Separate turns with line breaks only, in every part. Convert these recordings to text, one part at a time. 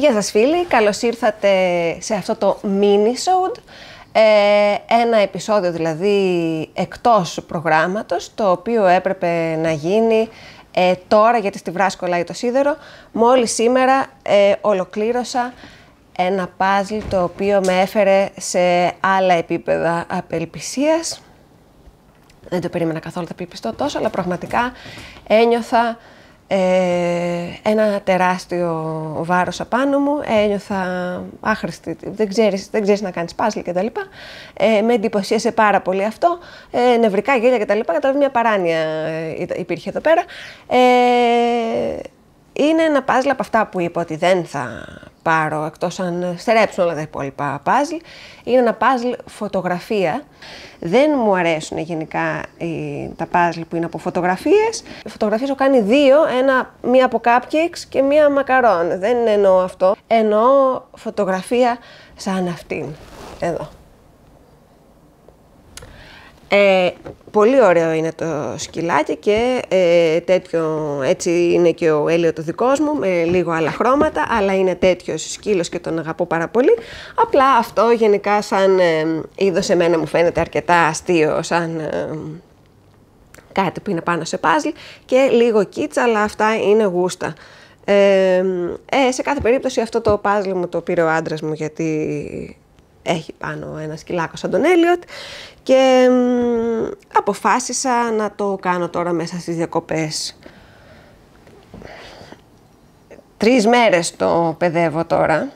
Γεια σας φίλοι, καλώς ήρθατε σε αυτό το mini-sode, ένα επεισόδιο δηλαδή εκτός προγράμματος, το οποίο έπρεπε να γίνει τώρα γιατί στη Βράση κολλάει το σίδερο. Μόλις σήμερα ολοκλήρωσα ένα puzzle το οποίο με έφερε σε άλλα επίπεδα απελπισίας. Δεν το περίμενα καθόλου θα απελπιστώ τόσο, αλλά πραγματικά ένιωθα ένα τεράστιο βάρος απάνω μου, ένιωθα άχρηστη, δεν ξέρεις να κάνεις puzzle κτλ. Με εντυπωσίασε πάρα πολύ αυτό, νευρικά γέλια κτλ. Μια παράνοια υπήρχε εδώ πέρα. Είναι ένα puzzle από αυτά που είπα ότι δεν θα πάρω εκτός αν στερέψουν όλα τα υπόλοιπα puzzle. Είναι ένα puzzle φωτογραφία. Δεν μου αρέσουν γενικά τα puzzle που είναι από φωτογραφίες. Οι φωτογραφίες έχω κάνει δύο, μία από cupcakes και μία μακαρόν. Δεν εννοώ αυτό. Εννοώ φωτογραφία σαν αυτήν. Εδώ. Πολύ ωραίο είναι το σκυλάκι και έτσι είναι και ο Έλιο το δικός μου, με λίγο άλλα χρώματα, αλλά είναι τέτοιος σκύλος και τον αγαπώ πάρα πολύ. Απλά αυτό γενικά σαν είδος εμένα μου φαίνεται αρκετά αστείο, σαν κάτι που είναι πάνω σε puzzle και λίγο κίτσα, αλλά αυτά είναι γούστα. Σε κάθε περίπτωση αυτό το puzzle μου το πήρε ο άντρας μου γιατί έχει πάνω ένα σκυλάκο σαν τον Έλιοτ και αποφάσισα να το κάνω τώρα μέσα στις διακοπές. 3 μέρες το παιδεύω τώρα.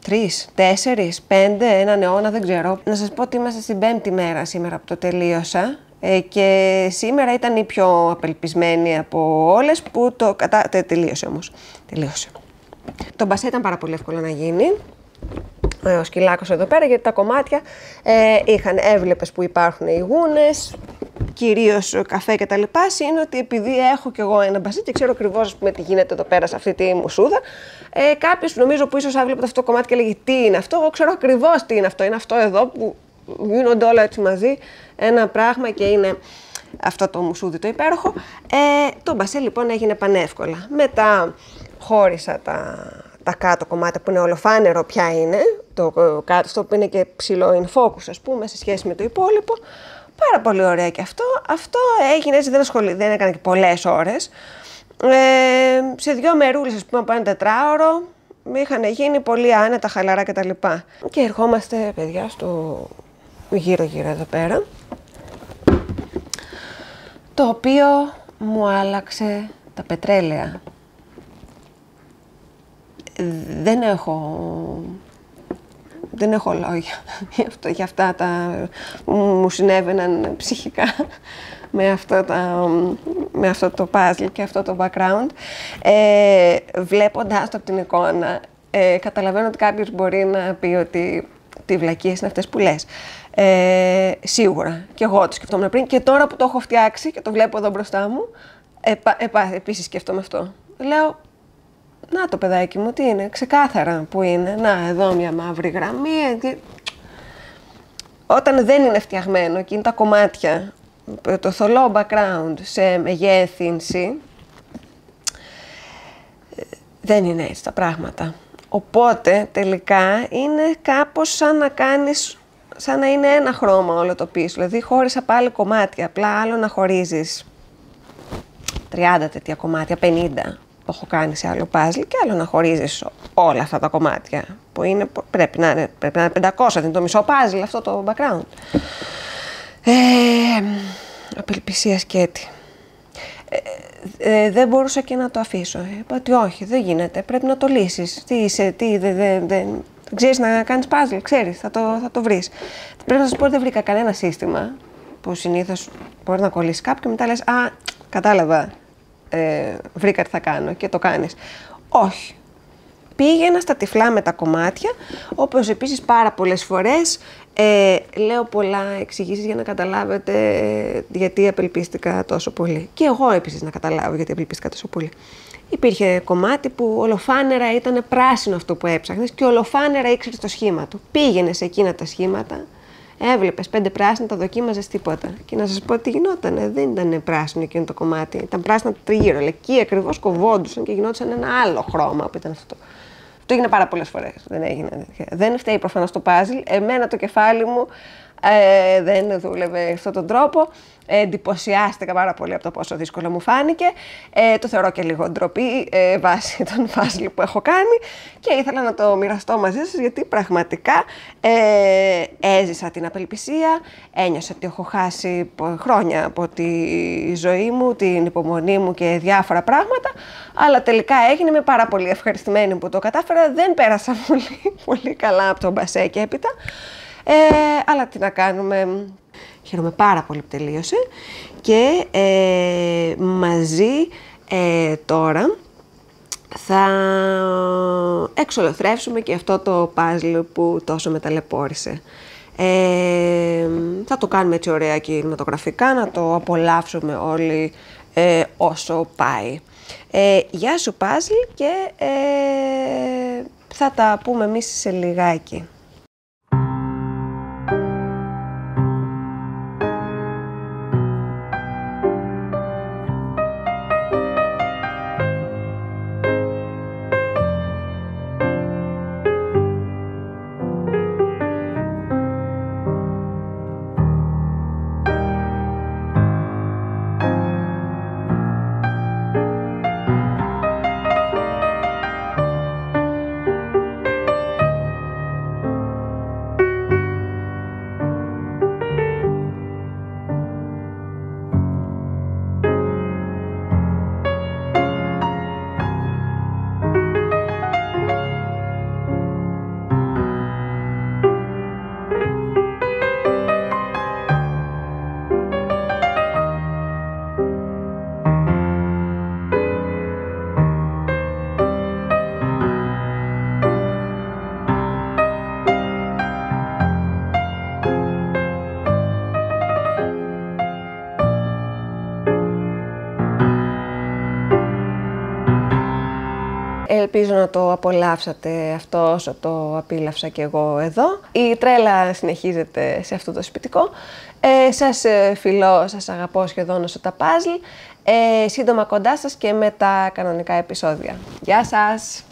3, 4, 5, έναν αιώνα, δεν ξέρω. Να σας πω ότι είμαστε στην 5η μέρα σήμερα που το τελείωσα και σήμερα ήταν η πιο απελπισμένη από όλες που το τελείωσε όμως. Τελείωσε. Το μπασέ ήταν πάρα πολύ εύκολο να γίνει. Ο σκυλάκος εδώ πέρα, γιατί τα κομμάτια έβλεπες που υπάρχουν οι γούνες, κυρίως καφέ και τα λοιπά, είναι ότι επειδή έχω κι εγώ ένα μπασί και ξέρω ακριβώς τι γίνεται εδώ πέρα σε αυτή τη μουσούδα, κάποιος νομίζω που ίσως έβλεπε αυτό το κομμάτι και λέγει τι είναι αυτό, εγώ ξέρω ακριβώς τι είναι αυτό εδώ που γίνονται όλα έτσι μαζί, ένα πράγμα και είναι αυτό το μουσούδι το υπέροχο. Το μπασί λοιπόν έγινε πανεύκολα. Μετά χώρισα τα κάτω κομμάτια που είναι ολοφάνερο ποια είναι, το κάτω αυτό που είναι και ψηλό in focus ας πούμε σε σχέση με το υπόλοιπο. Πάρα πολύ ωραία και αυτό. Αυτό έγινε έτσι, δεν έκανα και πολλές ώρες. Σε 2 μερούλες ας πούμε από ένα 4ωρο είχαν γίνει πολύ άνετα, χαλαρά κτλ. Και ερχόμαστε παιδιά στο γύρω εδώ πέρα, το οποίο μου άλλαξε τα πετρέλαια. Δεν έχω λόγια για αυτά μου συνέβαιναν ψυχικά με αυτό το puzzle και αυτό το background. Βλέποντας το από την εικόνα, καταλαβαίνω ότι κάποιος μπορεί να πει ότι τι βλακίες είναι αυτές που λες. Σίγουρα, και εγώ το σκεφτόμουν πριν και τώρα που το έχω φτιάξει και το βλέπω εδώ μπροστά μου, επίσης σκέφτομαι αυτό. Λέω, να το παιδάκι μου, τι είναι, ξεκάθαρα που είναι. Να, εδώ μια μαύρη γραμμή. Όταν δεν είναι φτιαγμένο και είναι τα κομμάτια, το θολό background σε μεγέθυνση, δεν είναι έτσι τα πράγματα. Οπότε τελικά είναι κάπως σαν να είναι ένα χρώμα όλο το πίσω. Δηλαδή χώρισα πάλι κομμάτια, απλά άλλο να χωρίζεις 30 τέτοια κομμάτια, 50. Το έχω κάνει σε άλλο puzzle και άλλο να χωρίζεις όλα αυτά τα κομμάτια που είναι, πρέπει να είναι 500, είναι το μισό puzzle αυτό το background. Απελπισία σκέτη. Δεν μπορούσα και να το αφήσω. Είπα ότι όχι, δεν γίνεται, πρέπει να το λύσεις. Δεν ξέρεις να κάνεις puzzle, ξέρεις, θα το βρεις. Πρέπει να σας πω ότι δεν βρήκα κανένα σύστημα που συνήθως μπορεί να κολλήσει κάποιο και μετά λες, α, κατάλαβα. Βρήκα τι θα κάνω και το κάνεις. Όχι. Πήγαινα στα τυφλά με τα κομμάτια, όπως επίσης πάρα πολλές φορές λέω πολλά εξηγήσεις για να καταλάβετε γιατί απελπίστηκα τόσο πολύ. Και εγώ επίσης να καταλάβω γιατί απελπίστηκα τόσο πολύ. Υπήρχε κομμάτι που ολοφάνερα ήταν πράσινο αυτό που έψαχνες και ολοφάνερα ήξερες το σχήμα του. Πήγαινες σε εκείνα τα σχήματα, έβλεπες 5 πράσινα, τα δοκίμαζες τίποτα. Και να σας πω τι γινότανε. Δεν ήταν πράσινο εκείνο το κομμάτι. Ήταν πράσινα το τριγύρω. Αλλά εκεί ακριβώς κοβόντουσαν και γινόντουσαν ένα άλλο χρώμα που ήταν αυτό. Αυτό έγινε πάρα πολλές φορές. Δεν φταίει προφανώς το παζλ. Εμένα το κεφάλι μου δεν δούλευε αυτόν τον τρόπο. Εντυπωσιάστηκα πάρα πολύ από το πόσο δύσκολο μου φάνηκε. Το θεωρώ και λίγο ντροπή βάσει των παζλ που έχω κάνει και ήθελα να το μοιραστώ μαζί σας, γιατί πραγματικά έζησα την απελπισία, ένιωσα ότι έχω χάσει χρόνια από τη ζωή μου, την υπομονή μου και διάφορα πράγματα, αλλά τελικά έγινε, είμαι πάρα πολύ ευχαριστημένη που το κατάφερα. Δεν πέρασα πολύ καλά από τον μπασέ και έπειτα, αλλά τι να κάνουμε. Χαίρομαι πάρα πολύ που τελείωσε και μαζί τώρα θα εξολοθρεύσουμε και αυτό το παζλ που τόσο με ταλαιπώρησε. Θα το κάνουμε έτσι ωραία κινηματογραφικά, να το απολαύσουμε όλοι όσο πάει. Γεια σου παζλ και θα τα πούμε εμείς σε λιγάκι. Ελπίζω να το απολαύσατε αυτό όσο το απίλαυσα και εγώ εδώ. Η τρέλα συνεχίζεται σε αυτό το σπιτικό. Σας φιλώ, σας αγαπώ σχεδόν όσο τα παζλ. Σύντομα κοντά σας και με τα κανονικά επεισόδια. Γεια σας!